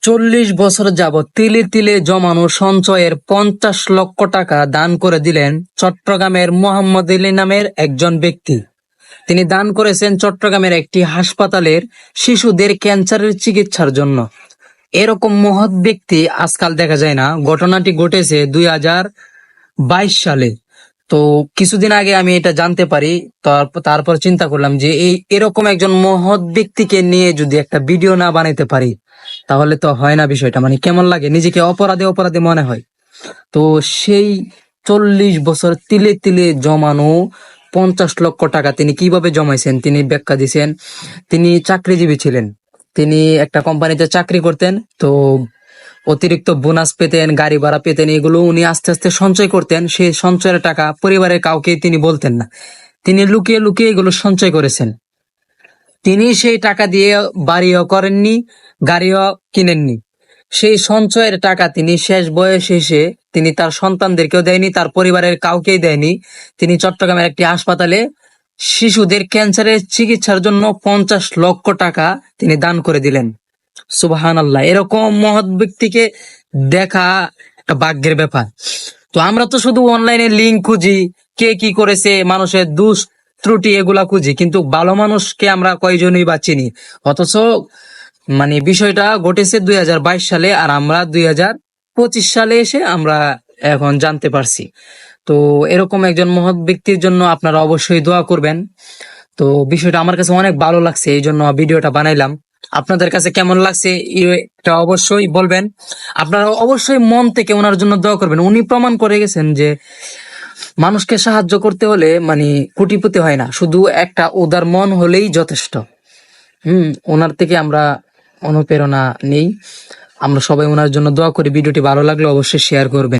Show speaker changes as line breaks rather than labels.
40 বছর যাবৎ তিলে তিলে জমানো সঞ্চয়ের 50 লক্ষ টাকা দান করে দিলেন চট্টগ্রামের মোহাম্মদ আলী নামের একজন ব্যক্তি। তিনি দান করেছেন চট্টগ্রামের একটি হাসপাতালের শিশুদের ক্যান্সারের চিকিৎসার জন্য। এরকম মহৎ ব্যক্তি আজকাল দেখা যায় না। ঘটনাটি ঘটেছে 2022 সালে। তো কিছুদিন আগে আমি এটা জানতে পারি। তারপর চিন্তা করলাম যে এরকম একজন মহৎ ব্যক্তিকে নিয়ে যদি একটা ভিডিও না বানাইতে পারি তাহলে তো হয় না। বিষয়টা মানে কেমন লাগে, নিজেকে অপরাধী অপরাধী মনে হয়। তো সেই 40 বছর তিলে তিলে জমানো 50 লক্ষ টাকা তিনি কিভাবে জমাইছেন তিনি ব্যাখ্যা দিয়েছেন। তিনি চাকরিজীবী ছিলেন, তিনি একটা কোম্পানিতে চাকরি করতেন। তো অতিরিক্ত বোনাস পেতেন, গাড়ি ভাড়া পেতেন, এগুলো উনি আস্তে আস্তে সঞ্চয় করতেন। সেই সঞ্চয়ের টাকা পরিবারের কাউকে তিনি বলতেন না, তিনি লুকিয়ে লুকিয়ে এগুলো সঞ্চয় করেছেন। তিনি সেই টাকা দিয়ে বাড়িও করেননি, গাড়িও কিনেননি। সেই সঞ্চয়ের টাকা তিনি শেষ বয়সে এসে তিনি তার সন্তানদেরকেও দেয়নি, তার পরিবারের কাউকেই দেয়নি। তিনি চট্টগ্রামের একটি হাসপাতালে শিশুদের ক্যান্সারের চিকিৎসার জন্য 50 লক্ষ টাকা তিনি দান করে দিলেন। সুবহানাল্লাহ, এরকম মহৎ ব্যক্তিকে দেখা একটা ভাগ্যের ব্যাপার। তো আমরা তো শুধু অনলাইনে লিঙ্ক খুঁজি, কে কি করেছে, মানুষের দুষ ত্রুটি এগুলা খুঁজি, কিন্তু ভালো মানুষকে আমরা কয়জনই বা চিনি। অথচ মানে বিষয়টা ঘটেছে 2022 সালে, আর আমরা 2025 সালে এসে আমরা এখন জানতে পারছি। তো এরকম একজন মহৎ ব্যক্তির জন্য আপনারা অবশ্যই দোয়া করবেন। তো বিষয়টা আমার কাছে অনেক ভালো লাগছে, এই জন্য ভিডিওটা বানাইলাম। আপনাদের কাছে কেমন লাগছে এটা অবশ্যই বলবেন। আপনারা অবশ্যই মন থেকে ওনার জন্য দোয়া করবেন। উনি প্রমাণ করে গেছেন যে মানুষকে সাহায্য করতে হলে মানে কোটিপতি হয় না, শুধু একটা উদার মন হলেই যথেষ্ট। ওনার থেকে আমরা অনুপ্রেরণা নেই। আমরা সবাই ওনার জন্য দোয়া করি। ভিডিওটি ভালো লাগলে অবশ্যই শেয়ার করবেন।